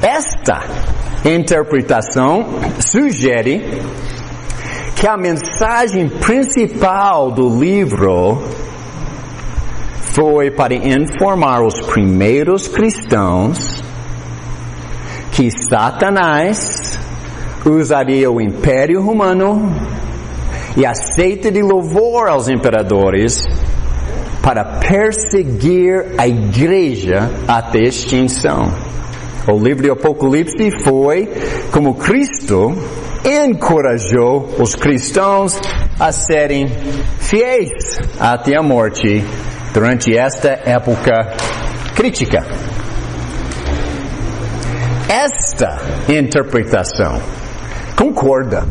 Esta interpretação sugere que a mensagem principal do livro foi para informar os primeiros cristãos que Satanás usaria o Império Romano e a seita de louvor aos imperadores para perseguir a igreja até extinção. O livro de Apocalipse foi como Cristo encorajou os cristãos a serem fiéis até a morte durante esta época crítica. Esta interpretação concorda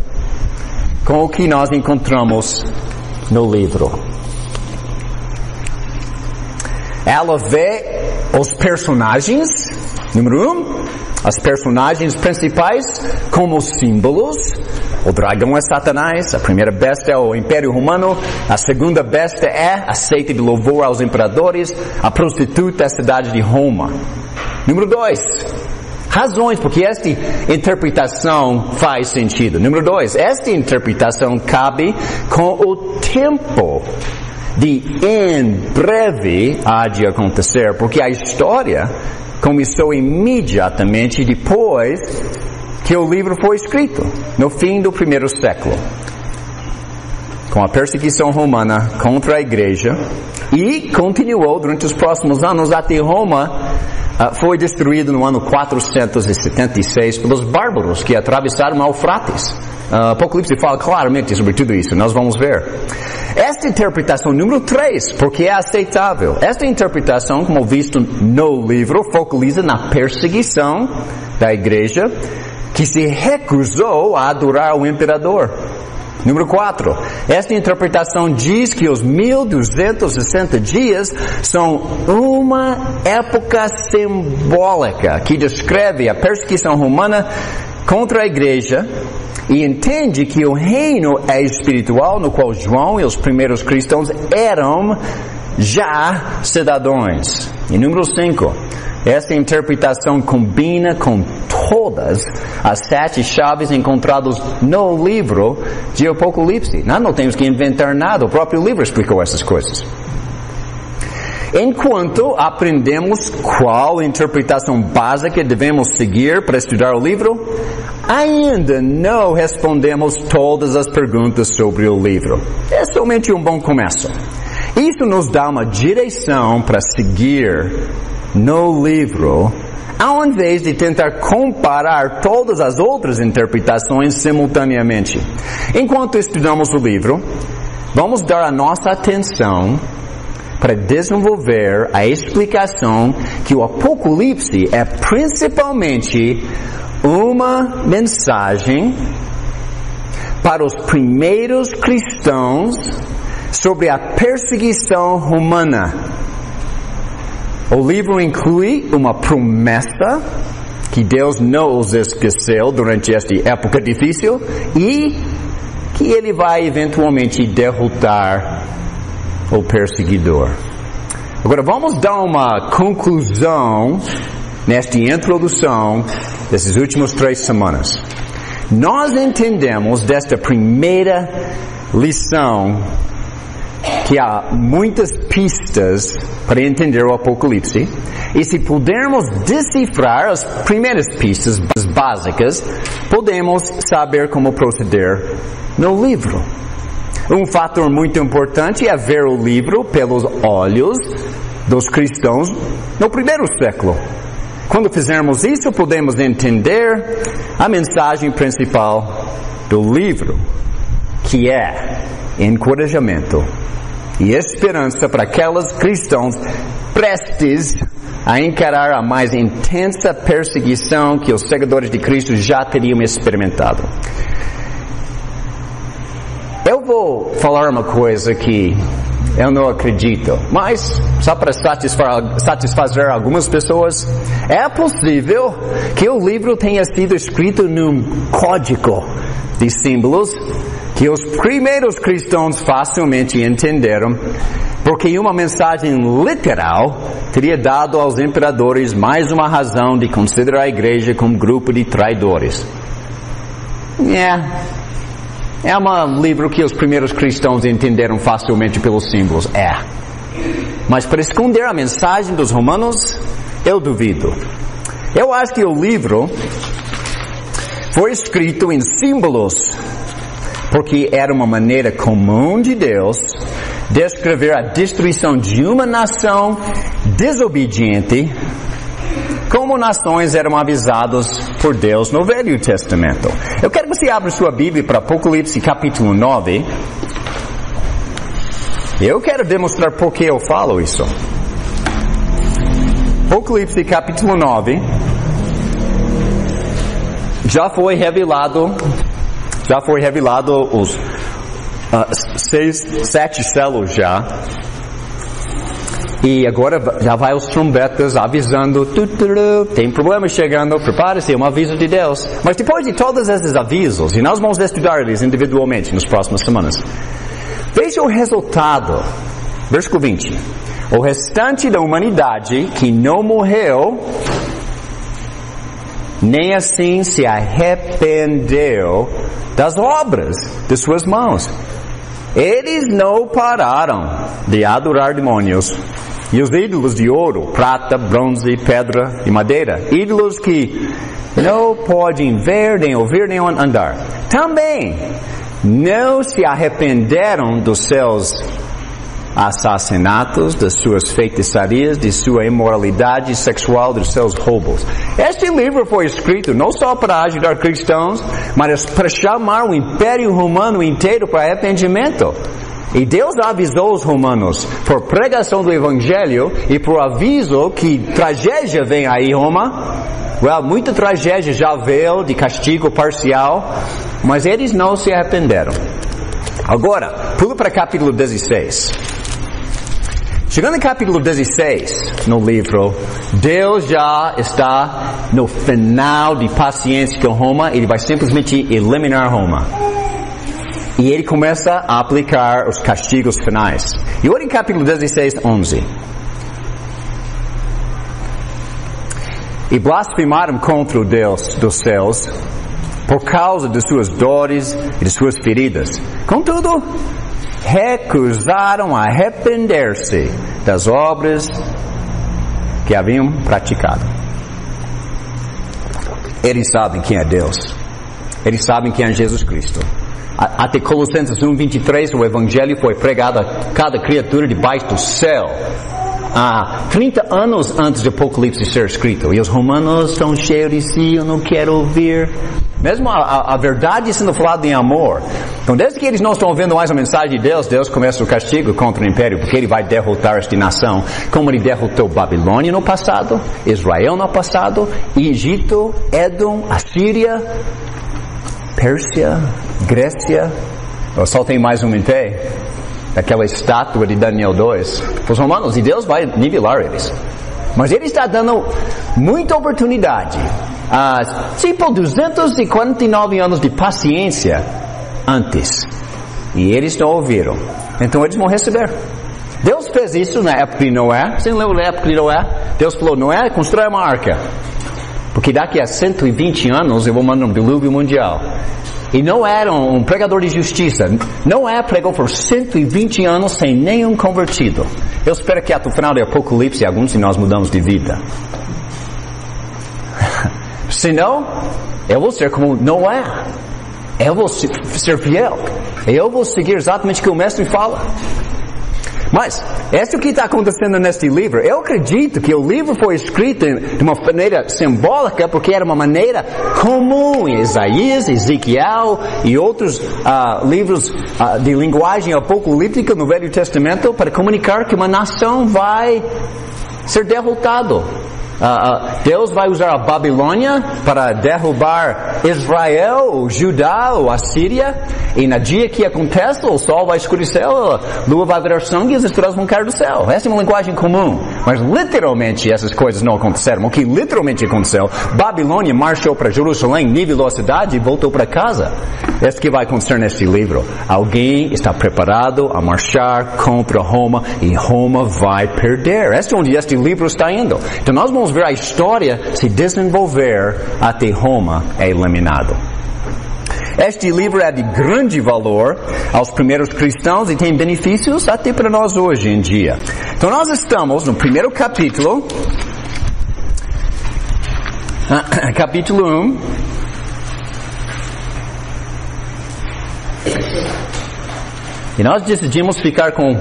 com o que nós encontramos no livro. Ela vê os personagens, número 1, as personagens principais como símbolos. O dragão é Satanás, a primeira besta é o Império Romano, a segunda besta é a seita de louvor aos imperadores, a prostituta é a cidade de Roma. Número 2, razões porque esta interpretação faz sentido. Número 2, esta interpretação cabe com o tempo de em breve há de acontecer, porque a história começou imediatamente depois que o livro foi escrito, no fim do primeiro século, com a perseguição romana contra a igreja, e continuou durante os próximos anos até Roma foi destruído no ano 476 pelos bárbaros que atravessaram o Eufrates. Apocalipse fala claramente sobre tudo isso, nós vamos ver. Esta interpretação número 3, porque é aceitável. Esta interpretação, como visto no livro, focaliza na perseguição da igreja que se recusou a adorar o imperador. Número 4, esta interpretação diz que os 1260 dias são uma época simbólica que descreve a perseguição romana contra a igreja e entende que o reino é espiritual no qual João e os primeiros cristãos eram já cidadãos. E número 5, esta interpretação combina com todas as 7 chaves encontradas no livro de Apocalipse. Nós não temos que inventar nada, o próprio livro explicou essas coisas. Enquanto aprendemos qual interpretação básica devemos seguir para estudar o livro, ainda não respondemos todas as perguntas sobre o livro. É somente um bom começo. Isso nos dá uma direção para seguir no livro, ao invés de tentar comparar todas as outras interpretações simultaneamente. Enquanto estudamos o livro, vamos dar a nossa atenção para desenvolver a explicação que o Apocalipse é principalmente uma mensagem para os primeiros cristãos sobre a perseguição romana. O livro inclui uma promessa que Deus não os esqueceu durante esta época difícil e que Ele vai eventualmente derrotar o perseguidor. Agora vamos dar uma conclusão nesta introdução dessas últimas 3 semanas. Nós entendemos desta primeira lição que há muitas pistas para entender o Apocalipse, e se pudermos decifrar as primeiras pistas básicas, podemos saber como proceder no livro. Um fator muito importante é ver o livro pelos olhos dos cristãos no primeiro século. Quando fizermos isso, podemos entender a mensagem principal do livro, que é encorajamento e esperança para aqueles cristãos prestes a encarar a mais intensa perseguição que os seguidores de Cristo já teriam experimentado. Eu vou falar uma coisa que eu não acredito, mas só para satisfazer algumas pessoas, é possível que o livro tenha sido escrito num código de símbolos que os primeiros cristãos facilmente entenderam, porque uma mensagem literal teria dado aos imperadores mais uma razão de considerar a igreja como grupo de traidores. É um livro que os primeiros cristãos entenderam facilmente pelos símbolos. Mas para esconder a mensagem dos romanos, eu duvido. Eu acho que o livro foi escrito em símbolos, porque era uma maneira comum de Deus descrever a destruição de uma nação desobediente, como nações eram avisadas por Deus no Velho Testamento. Eu quero que você abra sua Bíblia para Apocalipse capítulo 9. Eu quero demonstrar por que eu falo isso. Apocalipse capítulo 9. Já foi revelado os 7 selos já. E agora já vai os trombetas avisando, tem problema chegando, prepare-se, é um aviso de Deus. Mas depois de todos esses avisos, e nós vamos estudar eles individualmente nas próximas semanas, veja o resultado. Versículo 20. O restante da humanidade que não morreu, nem assim se arrependeu das obras de suas mãos. Eles não pararam de adorar demônios e os ídolos de ouro, prata, bronze, pedra e madeira. Ídolos que não podem ver, nem ouvir, nem andar. Também não se arrependeram dos seus assassinatos, das suas feitiçarias, de sua imoralidade sexual, dos seus roubos. Este livro foi escrito não só para ajudar cristãos, mas para chamar o Império Romano inteiro para arrependimento. E Deus avisou os romanos por pregação do Evangelho e por aviso que tragédia vem aí, Roma. Muita tragédia já veio de castigo parcial, mas eles não se arrependeram. Agora, pula para capítulo 16. Chegando no capítulo 16, no livro, Deus já está no final de paciência com Roma, ele vai simplesmente eliminar Roma. E ele começa a aplicar os castigos finais. E olha em capítulo 16, 11. E blasfemaram contra o Deus dos céus, por causa de suas dores e de suas feridas. Contudo, recusaram a arrepender-se das obras que haviam praticado. Eles sabem quem é Deus. Eles sabem quem é Jesus Cristo. Até Colossenses 1:23, o Evangelho foi pregado a cada criatura debaixo do céu. 30 anos antes de Apocalipse ser escrito. E os romanos estão cheios de si, eu não quero ouvir. Mesmo a verdade sendo falada em amor. Então, desde que eles não estão ouvindo mais a mensagem de Deus, Deus começa o castigo contra o império, porque ele vai derrotar esta nação, como ele derrotou Babilônia no passado, Israel no passado, Egito, Edom, Assíria, Pérsia, Grécia. Eu só tenho mais um em pé. Aquela estátua de Daniel 2. Os romanos, e Deus vai nivelar eles. Mas ele está dando muita oportunidade. Tipo 249 anos de paciência antes. E eles não ouviram. Então eles vão receber. Deus fez isso na época de Noé. Você não lembra da época de Noé? Deus falou, Noé, constrói uma arca. Porque daqui a 120 anos eu vou mandar um dilúvio mundial. E não era um pregador de justiça. Noé pregou por 120 anos sem nenhum convertido. Eu espero que até o final do Apocalipse alguns de nós mudamos de vida. Senão, eu vou ser como Noé. Eu vou ser fiel. Eu vou seguir exatamente o que o mestre fala. Mas, isso que está acontecendo neste livro, eu acredito que o livro foi escrito de uma maneira simbólica, porque era uma maneira comum em Isaías, Ezequiel e outros livros de linguagem apocalíptica no Velho Testamento, para comunicar que uma nação vai ser derrotada. Deus vai usar a Babilônia para derrubar Israel, Judá ou a Síria, e no dia que acontece, o sol vai escurecer, a lua vai virar sangue e as estrelas vão cair do céu. Essa é uma linguagem comum, mas literalmente essas coisas não aconteceram. O que literalmente aconteceu, Babilônia marchou para Jerusalém, nivelou a cidade e voltou para casa. É isso que vai acontecer neste livro. Alguém está preparado a marchar contra Roma e Roma vai perder. Este é onde este livro está indo. Então nós vamos ver a história se desenvolver até Roma é eliminado. Este livro é de grande valor aos primeiros cristãos e tem benefícios até para nós hoje em dia. Então nós estamos no primeiro capítulo, capítulo 1. E nós decidimos ficar com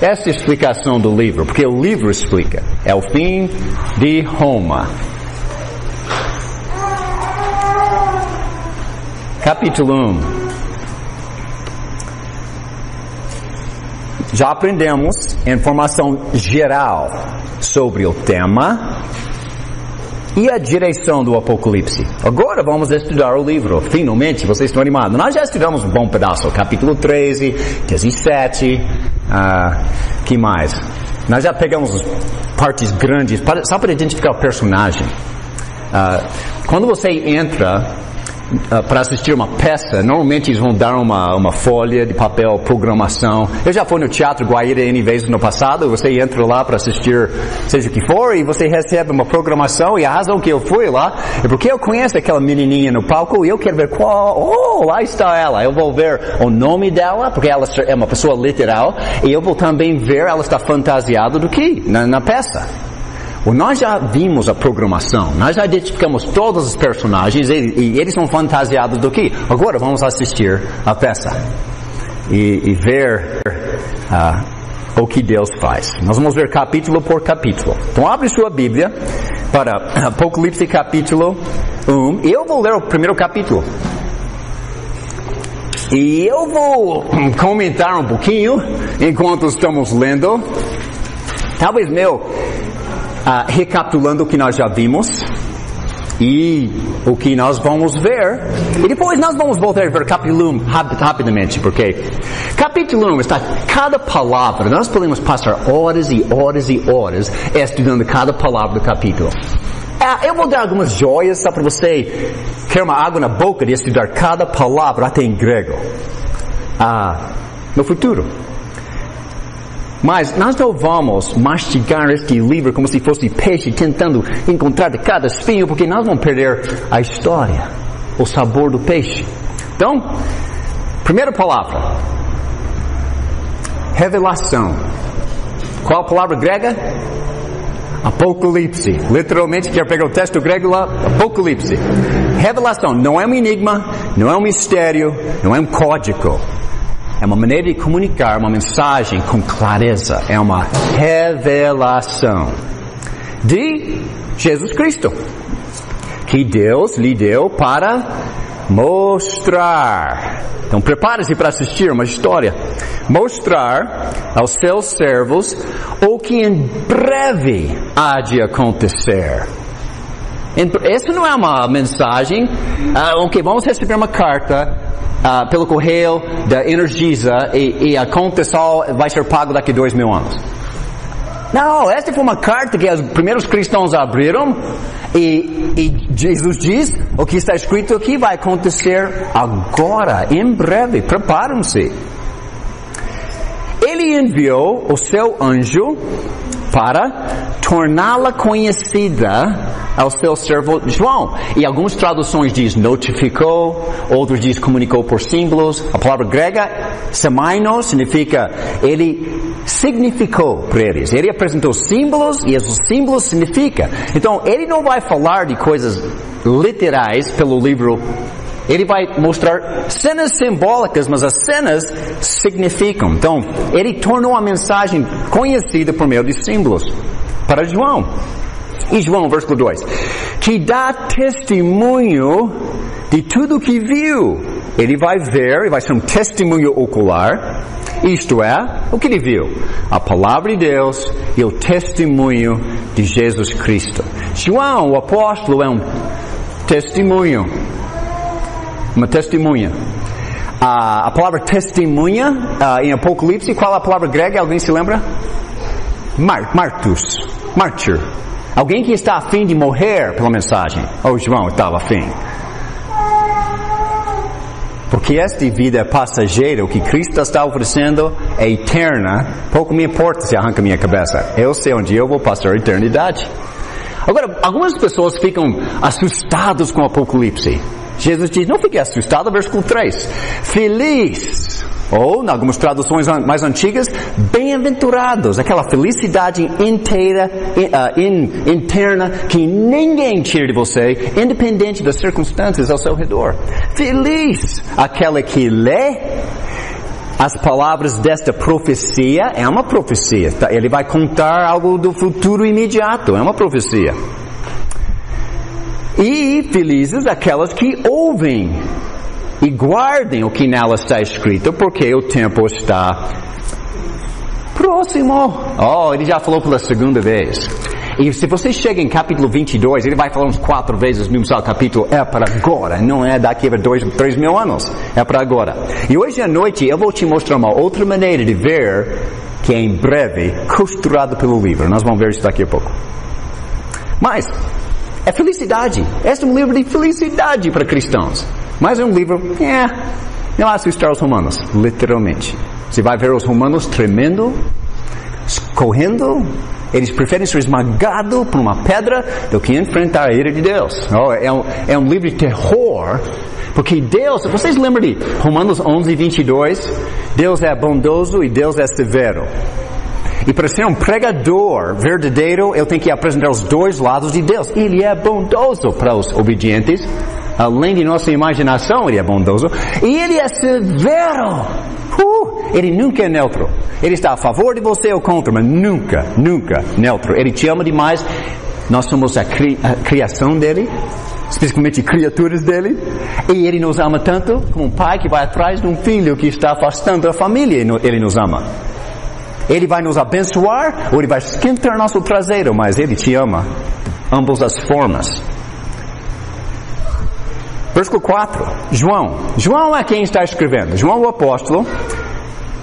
essa explicação do livro, porque o livro explica. É o fim de Roma. Capítulo 1. Já aprendemos informação geral sobre o tema e a direção do Apocalipse. Agora vamos estudar o livro. Finalmente, vocês estão animados. Nós já estudamos um bom pedaço. Capítulo 13, 17, que mais? Nós já pegamos partes grandes, só para identificar o personagem. Quando você entra para assistir uma peça, normalmente eles vão dar uma folha de papel, programação. Eu já fui no Teatro Guaíra N vezes no passado, você entra lá para assistir seja o que for e você recebe uma programação, e a razão que eu fui lá é porque eu conheço aquela menininha no palco e eu quero ver lá está ela. Eu vou ver o nome dela, porque ela é uma pessoa literal, e eu vou também ver ela está fantasiada do que? Na peça. Nós já vimos a programação, nós já identificamos todos os personagens e eles são fantasiados do que? Agora vamos assistir a peça e ver o que Deus faz. Nós vamos ver capítulo por capítulo. Então abre sua Bíblia para Apocalipse capítulo 1. Eu vou ler o primeiro capítulo. E eu vou comentar um pouquinho enquanto estamos lendo. Talvez recapitulando o que nós já vimos e o que nós vamos ver, e depois nós vamos voltar a ver capítulo 1 rapidamente, porque capítulo 1 está cada palavra, nós podemos passar horas e horas e horas estudando cada palavra do capítulo. Eu vou dar algumas joias só para você ter uma água na boca de estudar cada palavra até em grego no futuro. Mas nós não vamos mastigar este livro como se fosse peixe tentando encontrar de cada espinho, porque nós vamos perder a história, o sabor do peixe. Então, primeira palavra, revelação. Qual a palavra grega? Apocalipse. Literalmente, quer pegar o texto grego lá? Apocalipse. Revelação não é um enigma, não é um mistério, não é um código. É uma maneira de comunicar uma mensagem com clareza. É uma revelação de Jesus Cristo, que Deus lhe deu para mostrar. Então prepare-se para assistir uma história. Mostrar aos seus servos o que em breve há de acontecer. Essa não é uma mensagem, vamos receber uma carta pelo correio da Energisa e a conta só vai ser paga daqui a 2.000 anos. Não, esta foi uma carta que os primeiros cristãos abriram e Jesus diz, o que está escrito aqui vai acontecer agora, em breve, preparam-se. Ele enviou o seu anjo para torná-la conhecida ao seu servo João. E algumas traduções diz notificou, outros diz comunicou por símbolos. A palavra grega, semainos, significa ele significou para eles. Ele apresentou símbolos e esses símbolos significam. Então, ele não vai falar de coisas literais pelo livro. Ele vai mostrar cenas simbólicas, mas as cenas significam. Então, ele tornou a mensagem conhecida por meio de símbolos para João. E João, versículo 2, que dá testemunho de tudo que viu. Ele vai ver, e vai ser um testemunho ocular, Isto é, o que ele viu? A palavra de Deus e o testemunho de Jesus Cristo. João, o apóstolo, é um testemunho. Uma testemunha. A palavra testemunha, em Apocalipse, qual é a palavra grega? Alguém se lembra? Martus. Mártir. Alguém que está a fim de morrer pela mensagem. João estava a fim. Porque esta vida é passageira, o que Cristo está oferecendo é eterna. Pouco me importa se arranca minha cabeça. Eu sei onde eu vou passar a eternidade. Agora, algumas pessoas ficam assustadas com o Apocalipse. Jesus diz, não fique assustado, versículo 3. Feliz, ou, em algumas traduções mais antigas, bem-aventurados. Aquela felicidade inteira, interna, que ninguém tira de você, independente das circunstâncias ao seu redor. Feliz, aquela que lê as palavras desta profecia. É uma profecia. Ele vai contar algo do futuro imediato. É uma profecia. E felizes aquelas que ouvem e guardem o que nela está escrito, porque o tempo está próximo. Ele já falou pela segunda vez. E se você chega em capítulo 22, ele vai falar uns 4 vezes no mesmo capítulo, é para agora, não é daqui a 3 mil anos, é para agora. E hoje à noite eu vou te mostrar uma outra maneira de ver, que é em breve, costurado pelo livro. Nós vamos ver isso daqui a pouco. Mas é felicidade. Este é um livro de felicidade para cristãos. Mas é um livro, não assustar os romanos, literalmente. Você vai ver os romanos tremendo, correndo. Eles preferem ser esmagados por uma pedra do que enfrentar a ira de Deus. É um livro de terror. Porque Deus, vocês lembram de Romanos 11:22? Deus é bondoso e Deus é severo. E para ser um pregador verdadeiro, eu tenho que apresentar os dois lados de Deus. Ele é bondoso para os obedientes. Além de nossa imaginação, ele é bondoso. E ele é severo. Ele nunca é neutro. Ele está a favor de você ou contra, mas nunca neutro. Ele te ama demais. Nós somos a criação dele, especificamente criaturas dele. E ele nos ama tanto como um pai que vai atrás de um filho que está afastando a família. Ele nos ama. Ele vai nos abençoar ou ele vai esquentar nosso traseiro, mas ele te ama. Ambas as formas. Versículo 4. João é quem está escrevendo. João o apóstolo.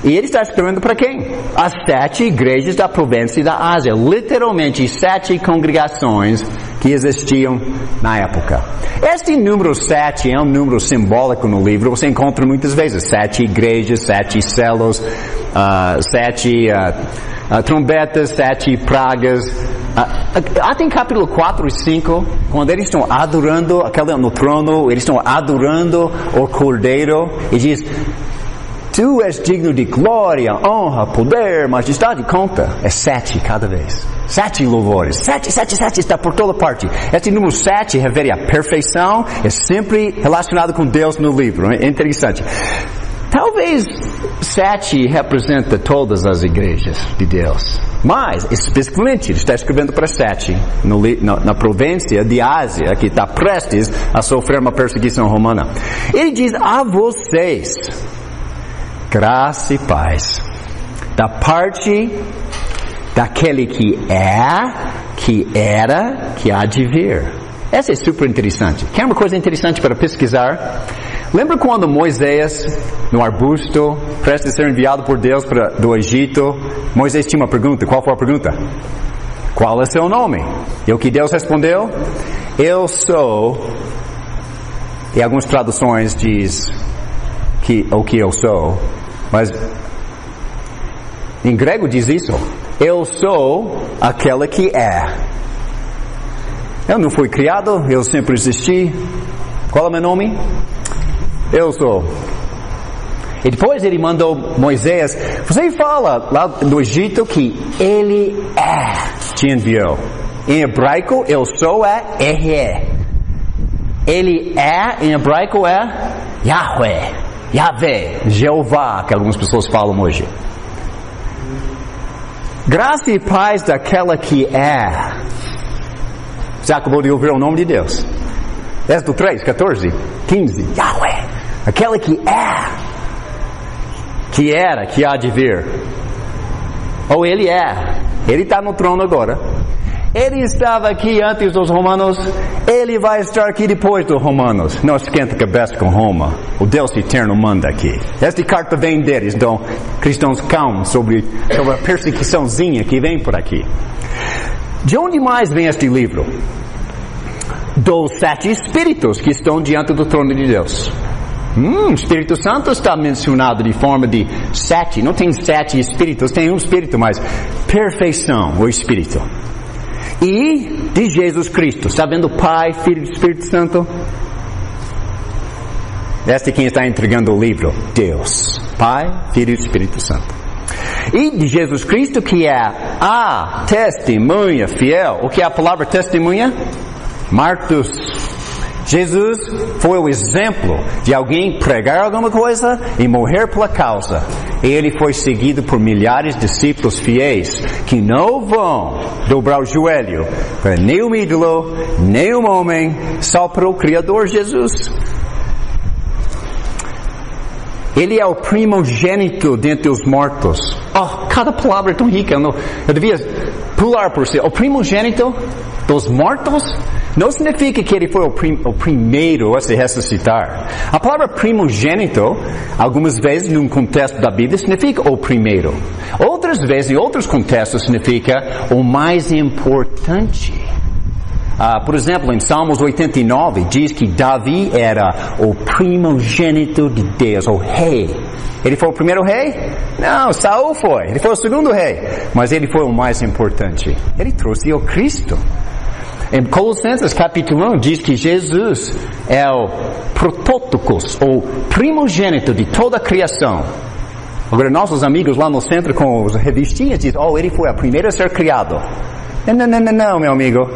E ele está escrevendo para quem? As 7 igrejas da província da Ásia. Literalmente 7 congregações que existiam na época. Este número 7 é um número simbólico no livro. Você encontra muitas vezes 7 igrejas, 7 selos, 7 trombetas, 7 pragas. Até em capítulo 4 e 5, quando eles estão adorando no trono, eles estão adorando o Cordeiro, e diz: Tu és digno de glória, honra, poder, majestade. Conta, é 7 cada vez. 7 louvores. 7 está por toda parte. Este número 7 revela a perfeição, é sempre relacionado com Deus no livro. É interessante. Talvez 7 representa todas as igrejas de Deus. Mas, especificamente, ele está escrevendo para 7 na província de Ásia, que está prestes a sofrer uma perseguição romana. Ele diz a vocês: graça e paz, da parte daquele que é, que era, que há de vir. Essa é super interessante. Quer uma coisa interessante para pesquisar? Lembra quando Moisés, no arbusto, prestes a ser enviado por Deus do Egito, Moisés tinha uma pergunta. Qual foi a pergunta? Qual é seu nome? E o que Deus respondeu? Eu sou. E algumas traduções diz o que eu sou. Mas em grego diz isso: eu sou aquela que é. Eu não fui criado, eu sempre existi. Qual é o meu nome? Eu sou. E depois ele mandou Moisés: você fala lá do Egito que ele é, te enviou. Em hebraico, eu sou é Ehe. Ele é, em hebraico, é Yahweh. Yahvé, Jeová, que algumas pessoas falam hoje. Graça e paz daquela que é. Você acabou de ouvir o nome de Deus. Êxodo 3, 14, 15. Yahweh, aquela que é. que era, que há de vir. Ou ele é. Ele está no trono agora. Ele estava aqui antes dos romanos. Ele vai estar aqui depois dos romanos. Não esquenta a cabeça com Roma. O Deus eterno manda aqui. Esta carta vem deles. Então, cristãos, calmos sobre a perseguiçãozinha que vem por aqui. De onde mais vem este livro? Dos 7 espíritos que estão diante do trono de Deus. Espírito Santo está mencionado de forma de 7. Não tem 7 espíritos, tem um espírito, mas perfeição, o espírito. E de Jesus Cristo. Está vendo Pai, Filho e Espírito Santo? Este é quem está entregando o livro. Deus. Pai, Filho e Espírito Santo. E de Jesus Cristo, que é a testemunha fiel. O que é a palavra testemunha? Martus. Jesus foi o exemplo de alguém pregar alguma coisa e morrer pela causa. E ele foi seguido por milhares de discípulos fiéis que não vão dobrar o joelho para nenhum ídolo, nenhum homem, só para o Criador Jesus. Ele é o primogênito dentre os mortos. Cada palavra é tão rica. Eu devia pular por si. O primogênito dos mortos não significa que ele foi o primeiro a se ressuscitar. A palavra primogênito, algumas vezes, num contexto da Bíblia, significa o primeiro. Outras vezes, em outros contextos, significa o mais importante. Por exemplo, em Salmos 89, diz que Davi era o primogênito de Deus, o rei. Ele foi o primeiro rei? Não, Saul foi. Ele foi o segundo rei. Mas ele foi o mais importante. Ele trouxe o Cristo. Em Colossenses capítulo 1 diz que Jesus é o protótipos, ou primogênito de toda a criação. Agora nossos amigos lá no centro com as revistinhas dizem, ele foi o primeiro a ser criado. Não, meu amigo.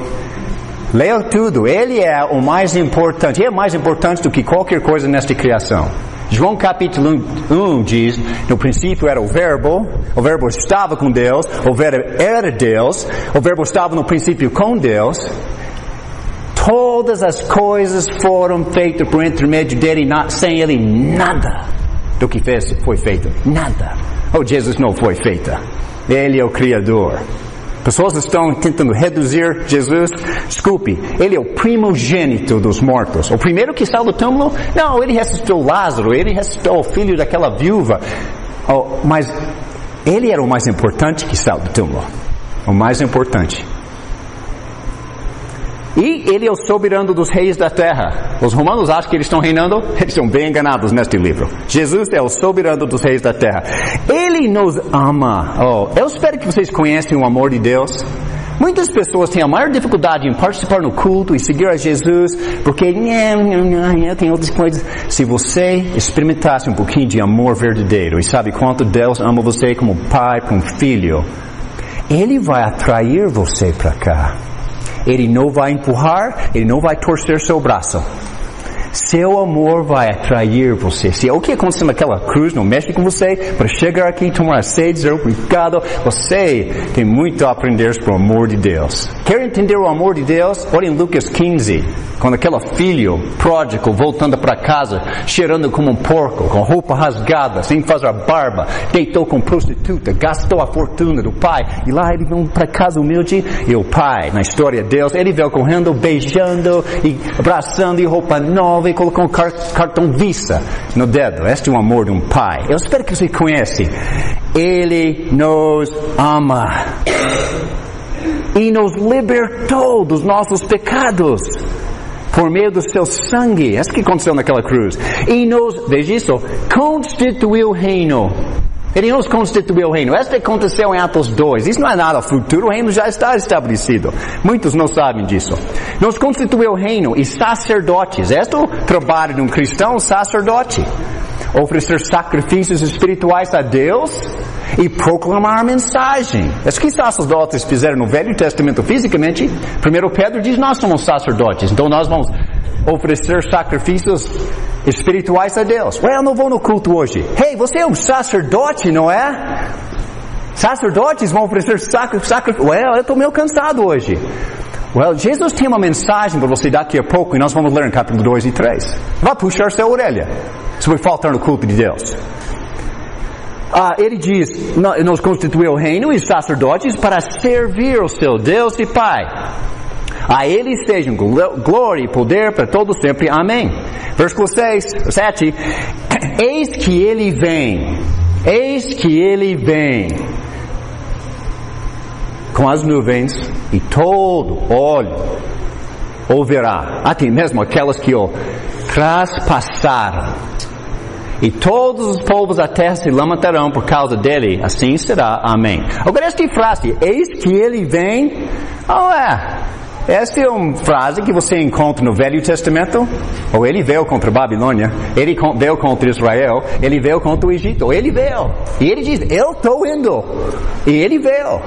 Leia tudo. Ele é o mais importante. Ele é mais importante do que qualquer coisa nesta criação. João capítulo 1 diz, no princípio era o verbo estava com Deus, o verbo era Deus, o verbo estava no princípio com Deus. Todas as coisas foram feitas por intermédio dele, sem ele nada do que foi feito. Nada. Jesus não foi feita. Ele é o Criador. Pessoas estão tentando reduzir Jesus. Desculpe, ele é o primogênito dos mortos. O primeiro que saiu do túmulo? Não, ele ressuscitou Lázaro, ele ressuscitou o filho daquela viúva. Mas ele era o mais importante que saiu do túmulo. O mais importante. E ele é o soberano dos reis da terra. Os romanos acham que eles estão reinando? Eles estão bem enganados neste livro. Jesus é o soberano dos reis da terra. Ele nos ama. Eu espero que vocês conheçam o amor de Deus. Muitas pessoas têm a maior dificuldade em participar no culto e seguir a Jesus, porque tem outras coisas. Se você experimentasse um pouquinho de amor verdadeiro e sabe quanto Deus ama você como pai para um filho, Ele vai atrair você para cá. Ele não vai empurrar, ele não vai torcer seu braço. Seu amor vai atrair você. Se o que aconteceu naquela cruz não mexe com você, para chegar aqui e tomar a ceia e dizer obrigado, você tem muito a aprender sobre o amor de Deus. Quer entender o amor de Deus? Olha em Lucas 15, quando aquele filho pródigo voltando para casa, cheirando como um porco, com roupa rasgada, sem fazer barba, deitou com prostituta, gastou a fortuna do pai, e lá ele veio para casa humilde, e o pai, na história de Deus, ele veio correndo, beijando, e abraçando, e roupa nova, e colocou um cartão Visa no dedo. Este é o amor de um pai. Eu espero que você conhece. Ele nos ama. E nos libertou dos nossos pecados por meio do seu sangue. É isso que aconteceu naquela cruz. E nos, veja isso, constituiu o reino. Ele nos constituiu o reino. Isso aconteceu em Atos 2. Isso não é nada futuro. O reino já está estabelecido. Muitos não sabem disso. Nos constituiu o reino e sacerdotes. Este é o trabalho de um cristão, sacerdote. Oferecer sacrifícios espirituais a Deus e proclamar a mensagem. É isso que os sacerdotes fizeram no Velho Testamento fisicamente. 1 Pedro diz, nós somos sacerdotes. Então nós vamos oferecer sacrifícios espirituais a Deus. Eu não vou no culto hoje. Hey, você é um sacerdote, não é? Sacerdotes vão oferecer sacrifício. Eu estou meio cansado hoje. Jesus tem uma mensagem para você daqui a pouco e nós vamos ler em capítulo 2 e 3. Vai puxar sua orelha se vai faltar no culto de Deus. Ele diz, nos constituiu o reino e sacerdotes para servir o seu Deus e Pai. A Ele sejam glória e poder para todos sempre. Amém. Versículo 7. Eis que Ele vem com as nuvens, e todo olho o verá, até mesmo aquelas que o traspassaram. E todos os povos da terra se lamentarão por causa dele. Assim será. Amém. Agora esta frase, eis que Ele vem, esta é uma frase que você encontra no Velho Testamento. Ou Ele veio contra a Babilônia, Ele veio contra Israel, Ele veio contra o Egito, Ele veio. E Ele diz, eu estou indo. E Ele veio.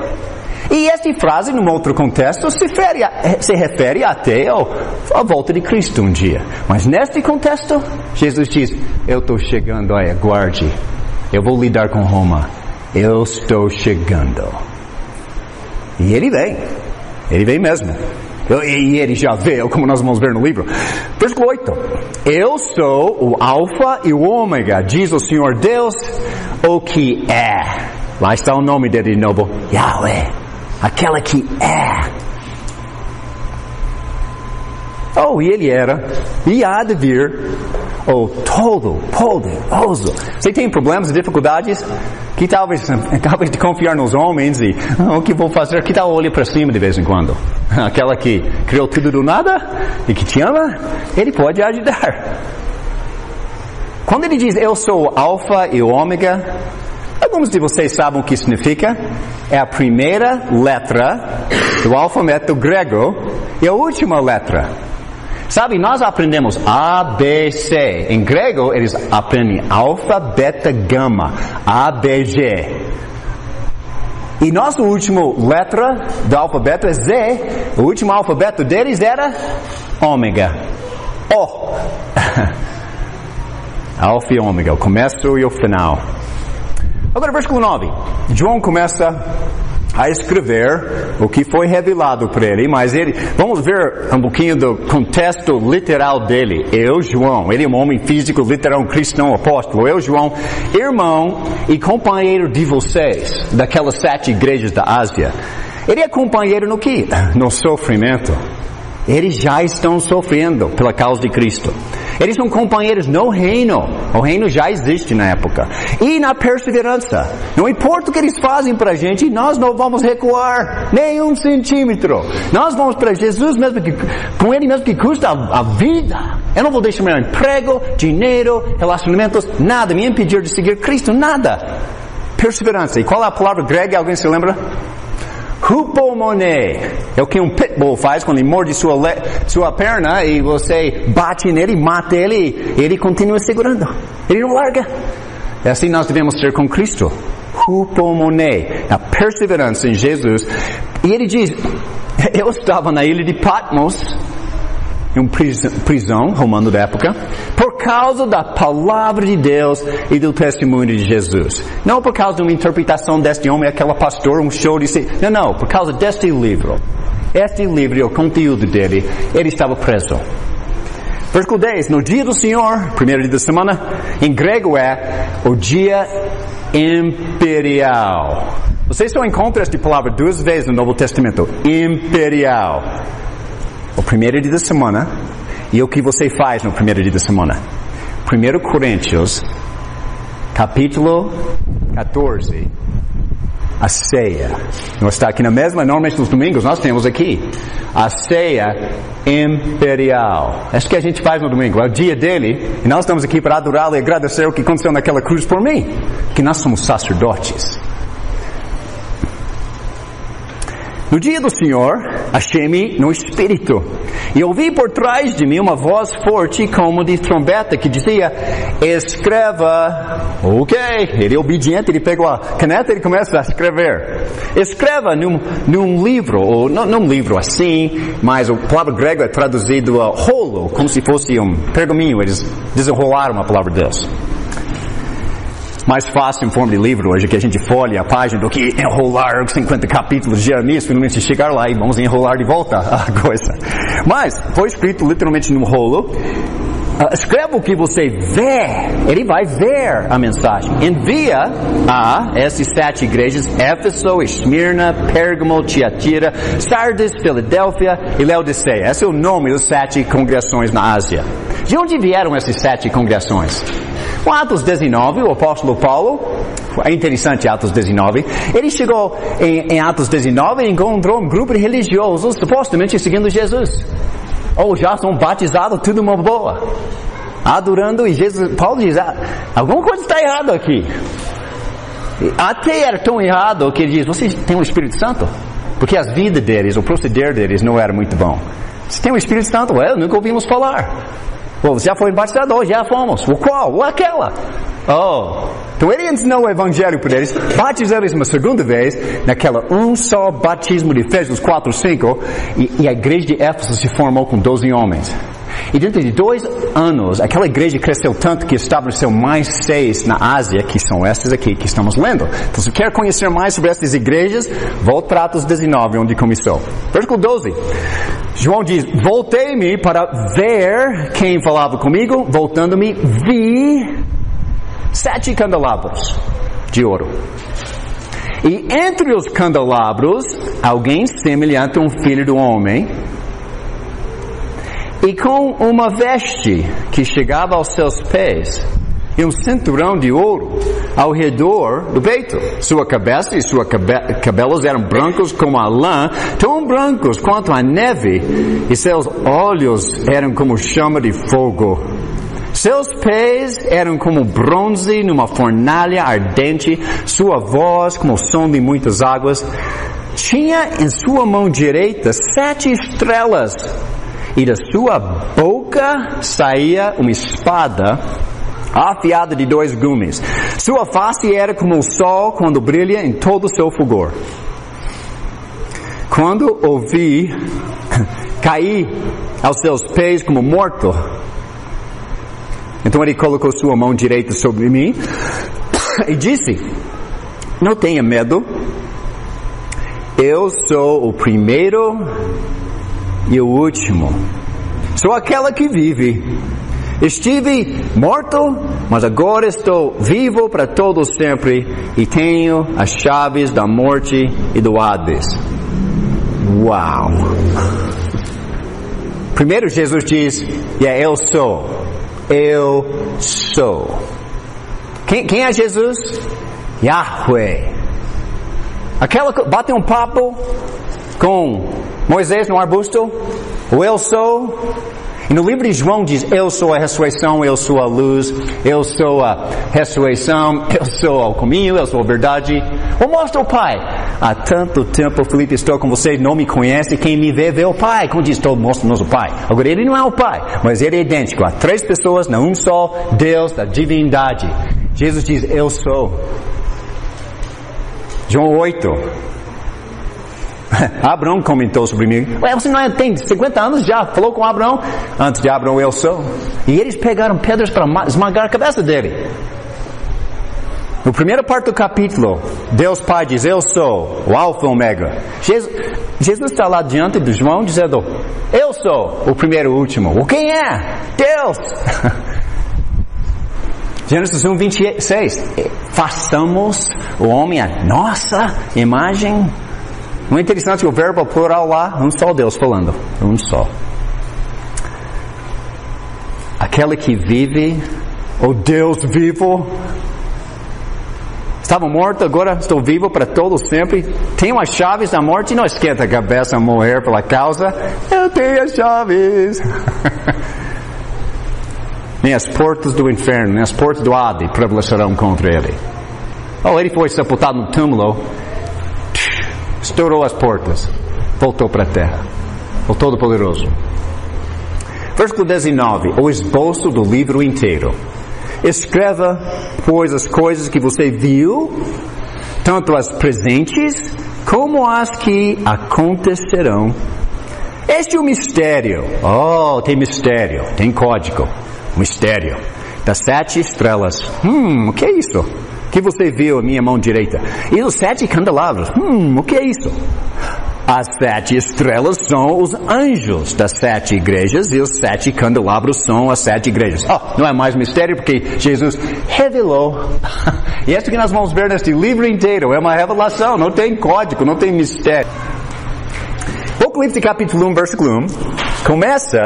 E esta frase, num outro contexto, se refere até à volta de Cristo um dia. Mas neste contexto, Jesus diz, eu estou chegando, aguarde. Eu vou lidar com Roma. Eu estou chegando. E Ele vem mesmo. E Ele já veio, como nós vamos ver no livro. Versículo 8. Eu sou o Alfa e o Ômega, diz o Senhor Deus, o que é. Lá está o nome dele de novo, Yahweh. Aquela que é. E Ele era, e há de vir, o Todo-Poderoso. Você tem problemas e dificuldades? Que talvez de confiar nos homens e o que vou fazer? Que tal olhe para cima de vez em quando? Aquela que criou tudo do nada e que te ama, Ele pode ajudar. Quando Ele diz, eu sou o Alfa e o Ômega, alguns de vocês sabem o que significa? É a primeira letra do alfabeto grego e a última letra. Sabe, nós aprendemos A, B, C. Em grego, eles aprendem alfa, beta, gama. A, B, G. E nossa última letra do alfabeto é Z. O último alfabeto deles era ômega. O. Alfa e ômega, o começo e o final. Agora, versículo 9. João começa a escrever o que foi revelado para ele, mas vamos ver um pouquinho do contexto literal dele. Eu, João, ele é um homem físico, literal, um cristão, apóstolo. Eu, João, irmão e companheiro de vocês, daquelas 7 igrejas da Ásia. Ele é companheiro no quê? No sofrimento. Eles já estão sofrendo pela causa de Cristo. Eles são companheiros no reino. O reino já existe na época. E na perseverança. Não importa o que eles fazem para a gente, nós não vamos recuar nem 1 centímetro. Nós vamos para Jesus mesmo, com Ele mesmo que custa a vida. Eu não vou deixar meu emprego, dinheiro, relacionamentos, nada me impedir de seguir Cristo, nada. Perseverança. E qual é a palavra grega? Alguém se lembra? Hupomone. É o que um pitbull faz quando ele morde sua perna e você bate nele, mata ele, e ele continua segurando. Ele não larga. É assim nós devemos ser com Cristo. Hupomone. A perseverança em Jesus. E ele diz, eu estava na ilha de Patmos, em uma prisão romana da época, por causa da palavra de Deus e do testemunho de Jesus. Não por causa de uma interpretação deste homem, aquela pastor, um show de... Não, por causa deste livro. Este livro e o conteúdo dele, ele estava preso. Versículo 10, no dia do Senhor, primeiro dia da semana, em grego é o dia imperial. Você só encontra esta palavra 2 vezes no Novo Testamento. Imperial. O primeiro dia da semana, e o que você faz no primeiro dia da semana? 1 Coríntios, capítulo 14, a ceia. Não está aqui na mesma, normalmente nos domingos nós temos aqui, a ceia imperial. É isso que a gente faz no domingo, é o dia dele, e nós estamos aqui para adorá-lo e agradecer o que aconteceu naquela cruz por mim, que nós somos sacerdotes. No dia do Senhor, achei-me no Espírito, e ouvi por trás de mim uma voz forte como de trombeta que dizia, escreva. Ok, ele é obediente, ele pegou a caneta e ele começa a escrever. Escreva num livro, ou não num livro assim, mas a palavra grega é traduzido rolo, como se fosse um pergaminho, eles desenrolaram a palavra de Deus. Mais fácil em forma de livro hoje que a gente folha a página do que enrolar 50 capítulos de Jeremias, finalmente chegar lá e vamos enrolar de volta a coisa. Mas foi escrito literalmente num rolo escreva o que você vê. Ele vai ver a mensagem. Envia a essas 7 igrejas: Éfeso, Esmirna, Pérgamo, Tiatira, Sardes, Filadélfia e Laodiceia. Esse é o nome das 7 congregações na Ásia. De onde vieram essas 7 congregações? Com Atos 19, o apóstolo Paulo, é interessante Atos 19, ele chegou em Atos 19 e encontrou um grupo de religiosos supostamente seguindo Jesus. Ou já são batizados, tudo uma boa. Adorando, e Paulo diz, alguma coisa está errada aqui. Até era tão errado que ele diz, vocês têm o Espírito Santo? Porque as vidas deles, o proceder deles não era muito bom. Se tem o Espírito Santo, nunca ouvimos falar. Já foi batizado, já fomos. O qual? Ou aquela. Então ele ensinou o evangelho para eles, batizou eles uma segunda vez, naquela só batismo de Efésios 4:5, e a igreja de Éfeso se formou com 12 homens. E dentro de 2 anos, aquela igreja cresceu tanto que estabeleceu mais 6 na Ásia, que são essas aqui que estamos lendo. Então, se quer conhecer mais sobre essas igrejas, volte para Atos 19, onde começou. Versículo 12. João diz, voltei-me para ver quem falava comigo, voltando-me, vi 7 candelabros de ouro. E entre os candelabros, alguém semelhante a um filho do homem, e com uma veste que chegava aos seus pés, e um cinturão de ouro ao redor do peito. Sua cabeça e seus cabelos eram brancos como a lã, tão brancos quanto a neve, e seus olhos eram como chama de fogo. Seus pés eram como bronze numa fornalha ardente, sua voz como o som de muitas águas. Tinha em sua mão direita 7 estrelas, e da sua boca saía uma espada afiada de 2 gumes. Sua face era como o sol quando brilha em todo o seu fulgor. Quando o vi, caí aos seus pés como morto. Então ele colocou sua mão direita sobre mim e disse, não tenha medo, eu sou o primeiro e o último. Sou aquela que vive. Estive morto, mas agora estou vivo para todo sempre e tenho as chaves da morte e do Hades. Uau! Primeiro Jesus diz, eu sou. Eu sou. Quem é Jesus? Yahweh. Aquela que bate um papo com Moisés no arbusto, o eu sou. E no livro de João diz, eu sou a ressurreição, eu sou a luz, eu sou a ressurreição, eu sou o caminho, eu sou a verdade. Ou mostra o Pai. Há tanto tempo, Felipe, estou com vocês, não me conhece, quem me vê, vê o Pai. Como diz, todo mostra-nos o Pai. Agora, ele não é o Pai, mas ele é idêntico. Há 3 pessoas, na um só Deus da divindade. Jesus diz, eu sou. João 8. Abraão comentou sobre mim. Você não tem 50 anos já, falou com Abraão. Antes de Abraão, eu sou. E eles pegaram pedras para esmagar a cabeça dele. No primeiro parte do capítulo, Deus Pai diz, eu sou o Alfa e o Ômega. Jesus está lá diante de João dizendo, eu sou o primeiro e o último. O quem é? Deus! Gênesis 1:26. Façamos o homem a nossa imagem. Não é interessante o verbo plural lá? Um só Deus falando. Um só. Aquele que vive, o Deus vivo. Estava morto, agora estou vivo para todos sempre. Tenho as chaves da morte. Não esquenta a cabeça a morrer pela causa. Eu tenho as chaves. Nem as portas do inferno, nem as portas do Hades prevalecerão contra ele. Ele foi sepultado no túmulo. Estourou as portas, voltou para a terra, o Todo-Poderoso. Versículo 19, o esboço do livro inteiro. Escreva, pois, as coisas que você viu, tanto as presentes, como as que acontecerão. Este é o mistério. Tem mistério, tem código. Mistério. Das 7 estrelas. O que é isso? Que você viu a minha mão direita. E os 7 candelabros. O que é isso? As 7 estrelas são os anjos das 7 igrejas e os 7 candelabros são as 7 igrejas. Não é mais mistério porque Jesus revelou. E isso que nós vamos ver neste livro inteiro é uma revelação, não tem código, não tem mistério. Apocalipse capítulo 1, versículo 1, começa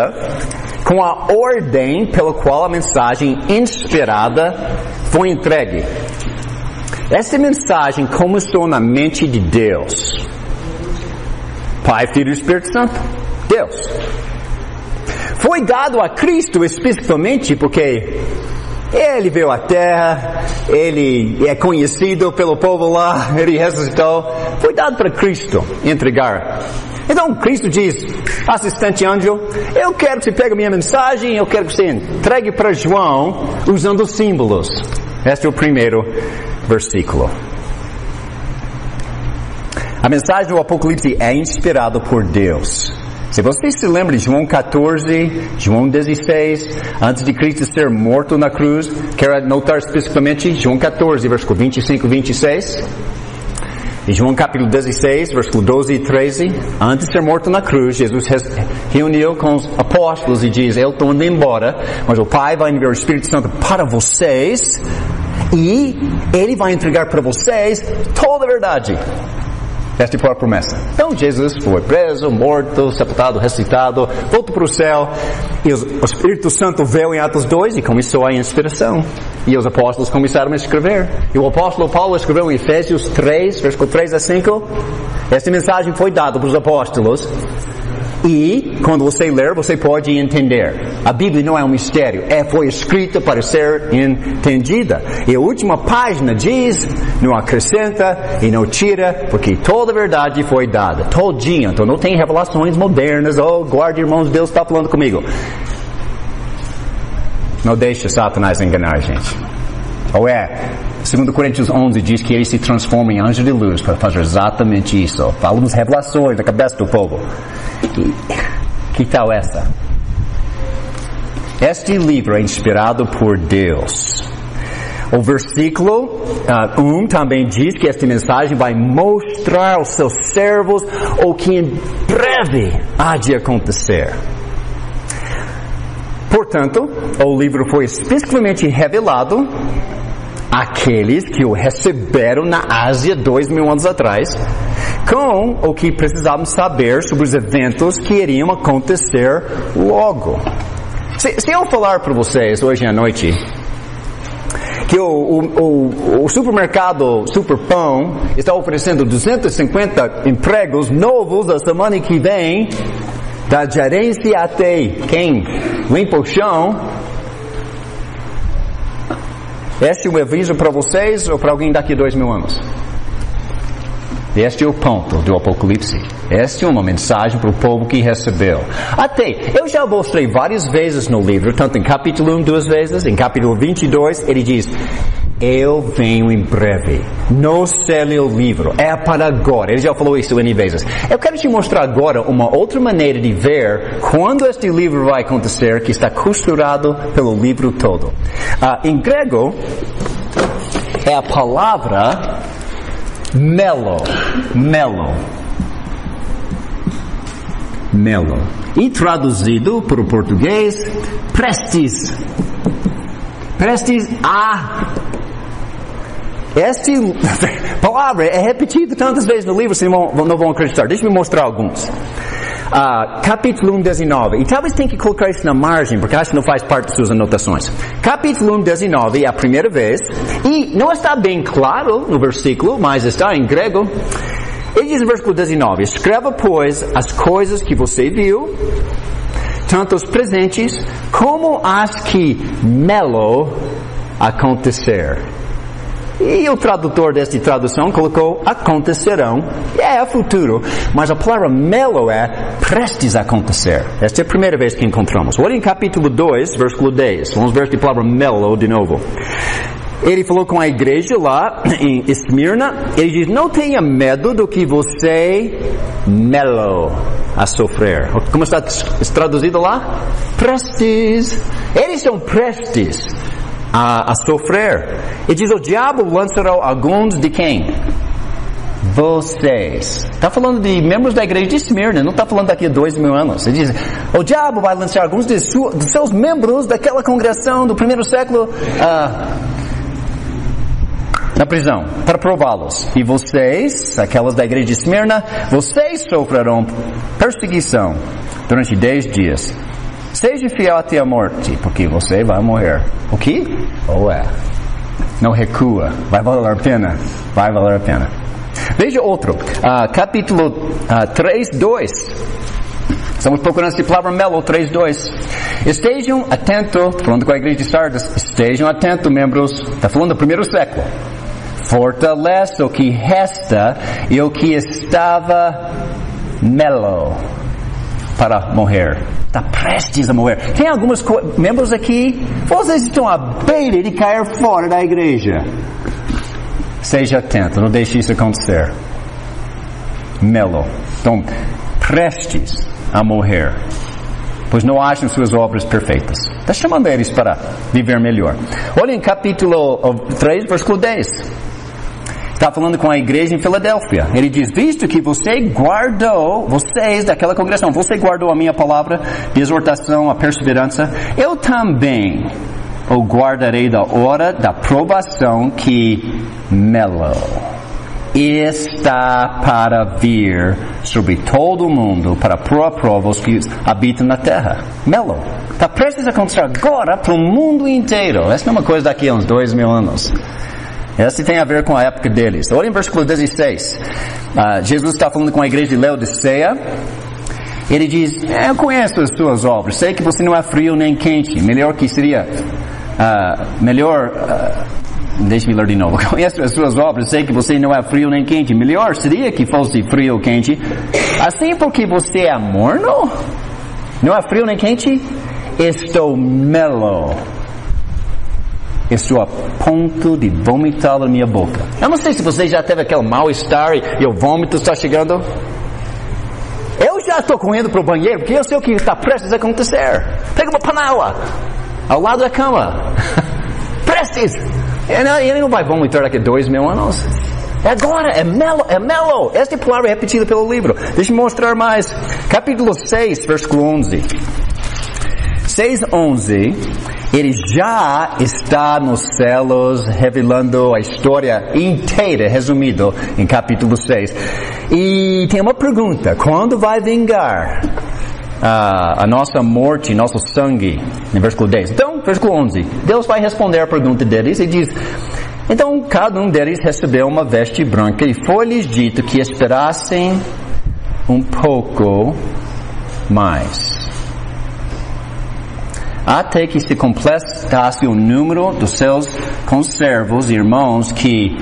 com a ordem pela qual a mensagem inspirada foi entregue. Essa mensagem começou na mente de Deus. Pai, Filho e Espírito Santo. Deus. Foi dado a Cristo especificamente porque Ele veio à Terra, Ele é conhecido pelo povo lá, Ele ressuscitou. Foi dado para Cristo entregar. Então Cristo diz, assistente anjo, eu quero que você pegue a minha mensagem, eu quero que você entregue para João usando símbolos. Este é o primeiro versículo. A mensagem do Apocalipse é inspirada por Deus. Se você se lembra de João 14, João 16, antes de Cristo ser morto na cruz, quero anotar especificamente João 14, versículo 25 e 26. E João capítulo 16, versículo 12 e 13, antes de ser morto na cruz, Jesus reuniu com os apóstolos e diz, eu estou indo embora, mas o Pai vai enviar o Espírito Santo para vocês, e Ele vai entregar para vocês toda a verdade. Esta foi a promessa. Então Jesus foi preso, morto, sepultado, ressuscitado, voltou para o céu, e o Espírito Santo veio em Atos 2 e começou a inspiração. E os apóstolos começaram a escrever. E o apóstolo Paulo escreveu em Efésios 3, versículo 3 a 5. Esta mensagem foi dada para os apóstolos. E, quando você ler, você pode entender. A Bíblia não é um mistério. Foi escrita para ser entendida. E a última página diz, não acrescenta e não tira, porque toda a verdade foi dada. Todinha. Então não tem revelações modernas. Guarde, irmãos, Deus está falando comigo. Não deixe Satanás enganar a gente. 2 Coríntios 11 diz que ele se transforma em anjo de luz para fazer exatamente isso. Falamos revelações da cabeça do povo. Que tal essa? Este livro é inspirado por Deus. O versículo 1 também diz que esta mensagem vai mostrar aos seus servos o que em breve há de acontecer. Portanto, o livro foi especificamente revelado àqueles que o receberam na Ásia 2000 anos atrás, com o que precisavam saber sobre os eventos que iriam acontecer logo. Se eu falar para vocês hoje à noite que o supermercado Superpão está oferecendo 250 empregos novos da semana que vem, da gerência até quem limpa o chão, este é um aviso para vocês ou para alguém daqui a 2000 anos? Este é o ponto do Apocalipse. Esta é uma mensagem para o povo que recebeu. Eu já mostrei várias vezes no livro, tanto em capítulo 1 2 vezes, em capítulo 22, ele diz, eu venho em breve. Não cele o livro. É para agora. Ele já falou isso N vezes. Eu quero te mostrar agora uma outra maneira de ver quando este livro vai acontecer, que está costurado pelo livro todo. Em grego, é a palavra melo. E traduzido para o português, prestes a. Esta palavra é repetida tantas vezes no livro, vocês não vão acreditar. Deixa eu mostrar alguns. Capítulo 1, 19. E talvez tenha que colocar isso na margem, porque acho que não faz parte das suas anotações. Capítulo 1, 19 é a primeira vez. E não está bem claro no versículo, mas está em grego. Ele diz no versículo 19, escreva, pois, as coisas que você viu, tanto os presentes, como as que melo acontecer. E o tradutor desta tradução colocou acontecerão. É futuro. Mas a palavra melo é prestes a acontecer. Esta é a primeira vez que encontramos. Olha em capítulo 2, versículo 10. Vamos ver esta palavra melo de novo. Ele falou com a igreja lá em Esmirna. Ele diz, não tenha medo do que você melo a sofrer. Como está traduzido lá? Prestes. Eles são prestes a sofrer. E diz, o diabo lançará alguns de quem? vocês. Está falando de membros da igreja de Esmirna, não está falando daqui a 2.000 anos. Ele diz, o diabo vai lançar alguns dos seus membros daquela congregação do primeiro século na prisão, para prová-los. E vocês, aquelas da igreja de Esmirna, vocês sofrerão perseguição durante 10 dias. Seja fiel até a morte, porque você vai morrer. O quê? Não recua. Vai valer a pena? Vai valer a pena. Veja outro. Capítulo 3:2. Estamos procurando essa palavra melo, 3:2. Estejam atentos, falando com a igreja de Sardes, estejam atentos, membros, está falando do primeiro século. Fortalece o que resta e o que estava melo para morrer. Está prestes a morrer. Tem alguns membros aqui, vocês estão à beira de cair fora da igreja. Seja atento, não deixe isso acontecer. Melo. Estão prestes a morrer, pois não acham suas obras perfeitas. Está chamando eles para viver melhor. Olha em capítulo 3, versículo 10. Está falando com a igreja em Filadélfia. Ele diz, visto que vocês daquela congregação, você guardou a minha palavra de exortação, a perseverança, eu também o guardarei da hora da provação que melo está para vir sobre todo o mundo para pôr à prova os que habitam na terra. Melo. Está prestes a acontecer agora para o mundo inteiro. Essa não é uma coisa daqui a uns 2.000 anos. Essa tem a ver com a época deles. Olha em versículo 16. Jesus está falando com a igreja de Laodiceia. Ele diz, eu conheço as suas obras. Sei que você não é frio nem quente. Melhor que seria... deixe-me ler de novo. Conheço as suas obras. Sei que você não é frio nem quente. Melhor seria que fosse frio ou quente. Assim porque você é morno? Não é frio nem quente? Estou melo. Estou a ponto de vomitar na minha boca. Eu não sei se você já teve aquele mal-estar e o vômito está chegando. Eu já estou correndo para o banheiro porque eu sei o que está prestes a acontecer. Pega uma panela ao lado da cama. Prestes. Ele não vai vomitar daqui a 2.000 anos. É agora, é melo. Esta palavra é repetida pelo livro. Deixa eu mostrar mais. Capítulo 6, versículo 11. 6:11, ele já está nos céus, revelando a história inteira, resumido em capítulo 6. E tem uma pergunta, quando vai vingar a nossa morte, nosso sangue? No versículo 10. Então, versículo 11, Deus vai responder a pergunta deles e diz, então cada um deles recebeu uma veste branca e foi-lhes dito que esperassem um pouco mais, até que se completasse o número dos seus conservos, irmãos, que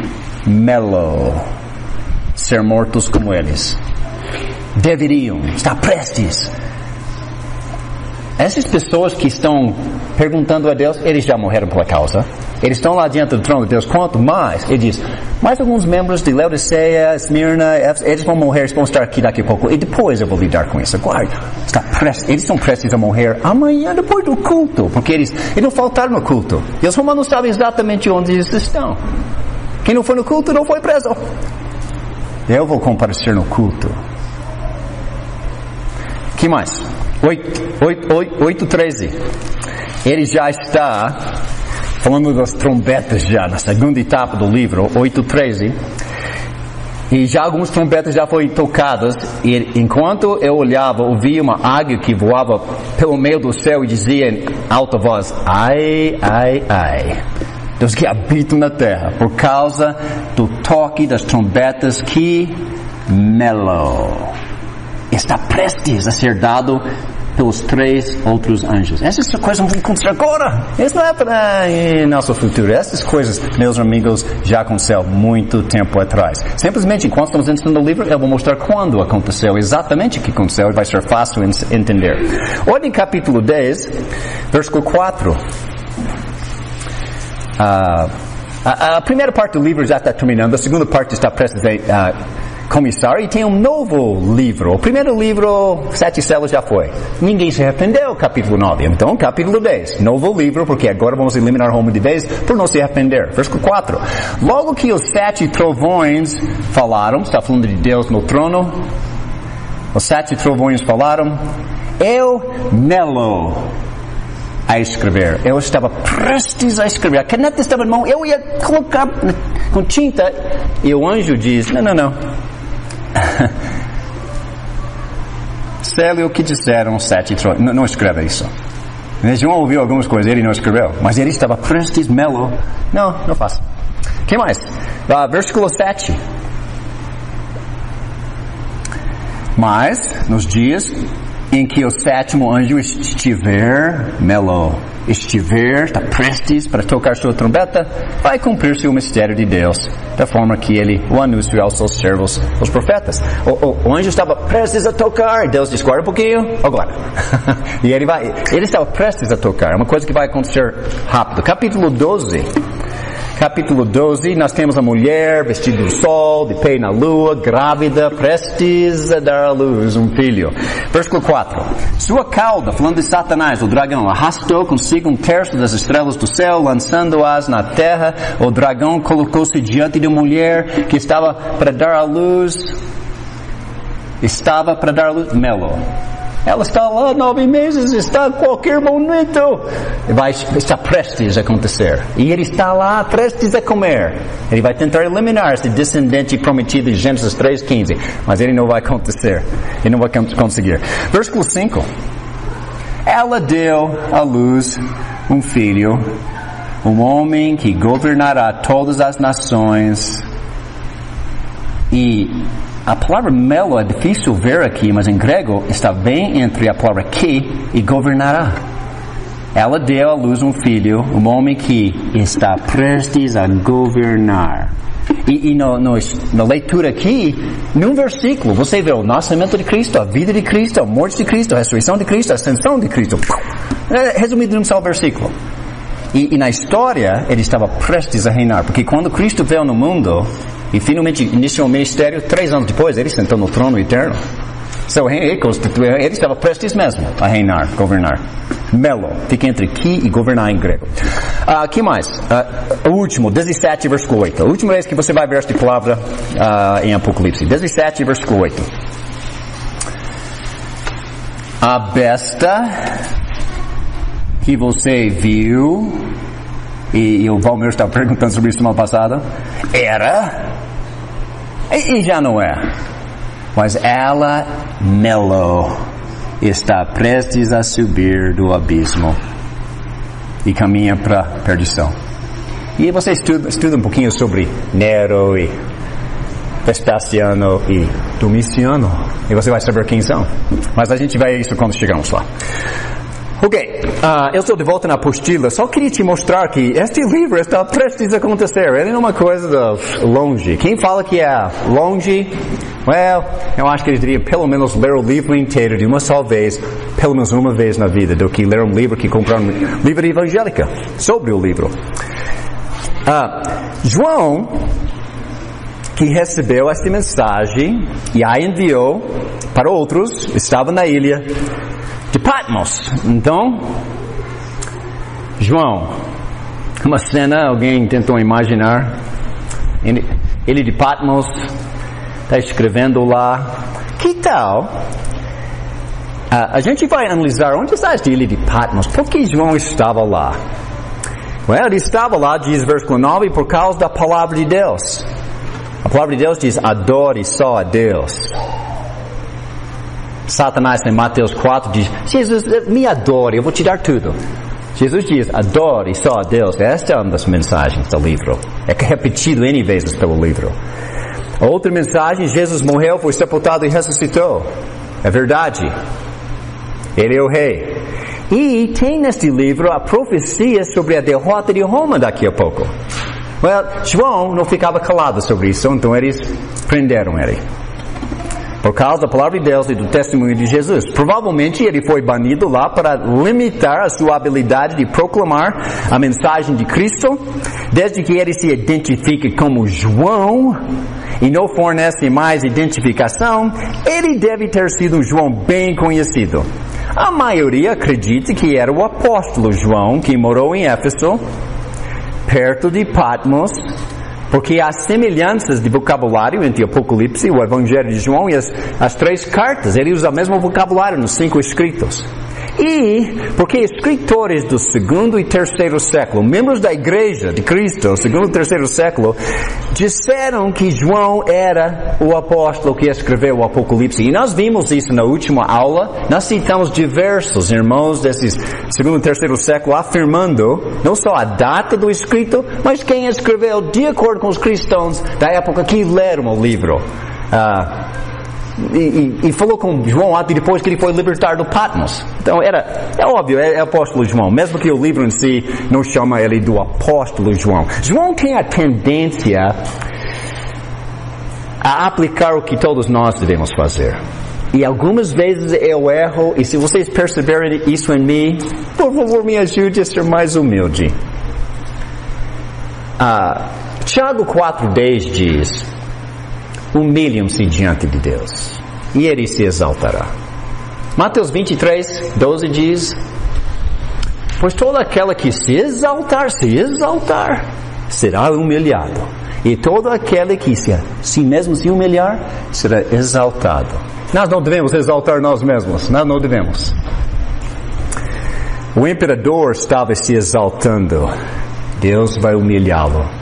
melo ser mortos como eles. Deveriam estar prestes. Essas pessoas que estão perguntando a Deus, eles já morreram por causa. Eles estão lá diante do trono de Deus. Quanto mais? Ele diz, mais alguns membros de Laodiceia, Esmirna, eles vão morrer, eles vão estar aqui daqui a pouco. E depois eu vou lidar com isso. Agora, eles estão prestes a morrer amanhã, depois do culto. Porque eles não faltaram no culto. E os romanos sabem exatamente onde eles estão. Quem não foi no culto não foi preso. Eu vou comparecer no culto. Que mais? 8:13. Ele já está falando das trombetas já, na segunda etapa do livro, 8:13. E já algumas trombetas já foram tocadas. E enquanto eu olhava, ouvi uma águia que voava pelo meio do céu e dizia em alta voz, ai, ai, ai, dos que habitam na terra, por causa do toque das trombetas que melo está prestes a ser dado pelos 3 outros anjos. Essas coisas vão acontecer agora. Isso não é para nosso futuro. Essas coisas, meus amigos, já aconteceu muito tempo atrás. Simplesmente, enquanto estamos ensinando o livro, eu vou mostrar quando aconteceu, exatamente o que aconteceu, e vai ser fácil entender. Olha em capítulo 10, versículo 4. A primeira parte do livro já está terminando, a segunda parte está prestes a comissário e tem um novo livro. O primeiro livro, 7 células já foi. Ninguém se arrependeu, capítulo 9. Então, capítulo 10, novo livro, porque agora vamos eliminar Roma de vez por não se arrepender. Versículo 4. Logo que os 7 trovões falaram, está falando de Deus no trono, os 7 trovões falaram, eu nelo a escrever. Eu estava prestes a escrever. A caneta estava na mão, eu ia colocar com tinta. E o anjo diz, não. Célio, o que disseram os 7 trovões? Não escreva isso. João ouviu algumas coisas, ele não escreveu. Mas ele estava prestes, melo. Não faça. O que mais? Versículo 7. Mas, nos dias em que o 7º anjo estiver, está prestes para tocar sua trombeta, vai cumprir-se o mistério de Deus, da forma que ele o anunciou aos seus servos, os profetas. O anjo estava prestes a tocar, Deus disse, guarda um pouquinho, agora. E ele estava prestes a tocar, é uma coisa que vai acontecer rápido. Capítulo 12, nós temos a mulher vestida do sol, de pé na lua, grávida, prestes a dar à luz um filho. Versículo 4. Sua cauda, falando de Satanás, o dragão, arrastou consigo 1/3 das estrelas do céu, lançando-as na terra. O dragão colocou-se diante de uma mulher que estava para dar à luz, Melo. Ela está lá 9 meses, está a qualquer momento. Está prestes a acontecer. E ele está lá prestes a comer. Ele vai tentar eliminar esse descendente prometido em Gênesis 3:15. Mas ele não vai acontecer. Ele não vai conseguir. Versículo 5. Ela deu à luz um filho, um homem que governará todas as nações. E a palavra melo é difícil ver aqui, mas em grego está bem entre a palavra que e governará. Ela deu à luz um filho, um homem que está prestes a governar. E na leitura aqui, num versículo, você vê o nascimento de Cristo, a vida de Cristo, a morte de Cristo, a ressurreição de Cristo, a ascensão de Cristo. Resumido num só versículo. E na história, ele estava prestes a reinar, porque quando Cristo veio no mundo, e finalmente iniciou o ministério, 3 anos depois, ele sentou no trono eterno. Ele estava prestes mesmo a reinar, governar. Melo, fica entre ki e governar em grego. Que mais? O último, 17, versículo 8. A última vez que você vai ver esta palavra em Apocalipse. 17, versículo 8. A besta que você viu, e o Valmir estava perguntando sobre isso semana passada, era, e já não é, mas ela, Melo, está prestes a subir do abismo e caminha para a perdição. E você estuda um pouquinho sobre Nero e Vespasiano e Domiciano, e você vai saber quem são. Mas a gente vai ver isso quando chegamos lá. Ok, eu estou de volta na apostila. Só queria te mostrar que este livro está prestes a acontecer. Ele não é uma coisa de longe. Quem fala que é longe, eu acho que ele deveria pelo menos ler o livro inteiro de uma só vez, pelo menos uma vez na vida, do que ler um livro que comprar um livro evangélico sobre o livro. João, que recebeu esta mensagem e a enviou para outros, estava na ilha de Patmos. Então, João, uma cena, alguém tentou imaginar, ele de Patmos, está escrevendo lá. Que tal? A gente vai analisar onde está esta ilha de Patmos. Por que João estava lá? Ele estava lá, diz versículo 9, por causa da palavra de Deus. A palavra de Deus diz, adore só a Deus. Satanás em Mateus 4 diz, Jesus, me adore, eu vou te dar tudo. Jesus diz, adore só a Deus. Esta é uma das mensagens do livro. É repetido N vezes pelo livro. Outra mensagem, Jesus morreu, foi sepultado e ressuscitou. É verdade. Ele é o rei. E tem neste livro a profecia sobre a derrota de Roma daqui a pouco. João não ficava calado sobre isso, então eles prenderam ele. por causa da palavra de Deus e do testemunho de Jesus. Provavelmente ele foi banido lá para limitar a sua habilidade de proclamar a mensagem de Cristo. Desde que ele se identifica como João e não fornece mais identificação, ele deve ter sido um João bem conhecido. A maioria acredita que era o apóstolo João, que morou em Éfeso, perto de Patmos, porque há semelhanças de vocabulário entre Apocalipse, o Evangelho de João e as 3 cartas. Ele usa o mesmo vocabulário nos 5 escritos. E porque escritores do 2º e 3º século, membros da Igreja de Cristo, 2º e 3º século, disseram que João era o apóstolo que escreveu o Apocalipse. E nós vimos isso na última aula. Nós citamos diversos irmãos desses 2º e 3º século afirmando não só a data do escrito, mas quem escreveu de acordo com os cristãos da época que leram o livro. E falou com João até depois que ele foi libertar do Patmos. Então é óbvio, é apóstolo João, mesmo que o livro em si não chama ele do apóstolo João. João tem a tendência a aplicar o que todos nós devemos fazer. E algumas vezes eu erro, e se vocês perceberem isso em mim, por favor me ajude a ser mais humilde. Tiago 4:10 diz: humilham-se diante de Deus, e Ele se exaltará. Mateus 23:12 diz: pois todo aquele que se exaltar, será humilhado. E todo aquele que si mesmo se humilhar, será exaltado. Nós não devemos exaltar nós mesmos, nós não devemos. O imperador estava se exaltando, Deus vai humilhá-lo.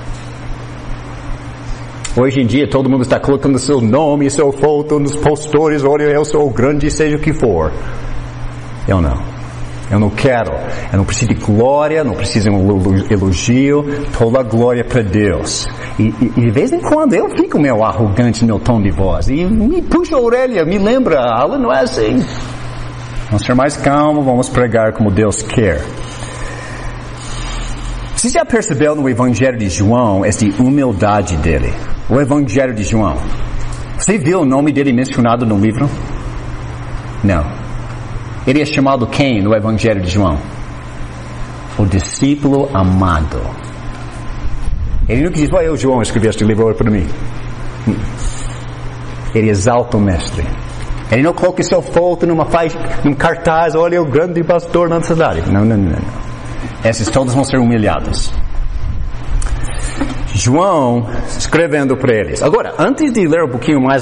Hoje em dia todo mundo está colocando seu nome e sua foto nos postores. Olha, eu sou grande, seja o que for. Eu não quero. Eu não preciso de glória, não preciso de um elogio. Toda a glória para Deus. E de vez em quando eu fico meio arrogante no meu tom de voz. E me puxa a orelha, me lembra, Alan, não é assim. Vamos ser mais calmos, vamos pregar como Deus quer. Você já percebeu no Evangelho de João essa humildade dele? O Evangelho de João. Você viu o nome dele mencionado no livro? Não. Ele é chamado quem no Evangelho de João? O discípulo amado. Ele nunca diz: eu, João, escrevi este livro para mim. Ele exalta o mestre. Ele não coloca sua foto num cartaz: olha, o grande pastor na cidade. Não. Esses todos vão ser humilhados. João escrevendo para eles. Agora, antes de ler um pouquinho mais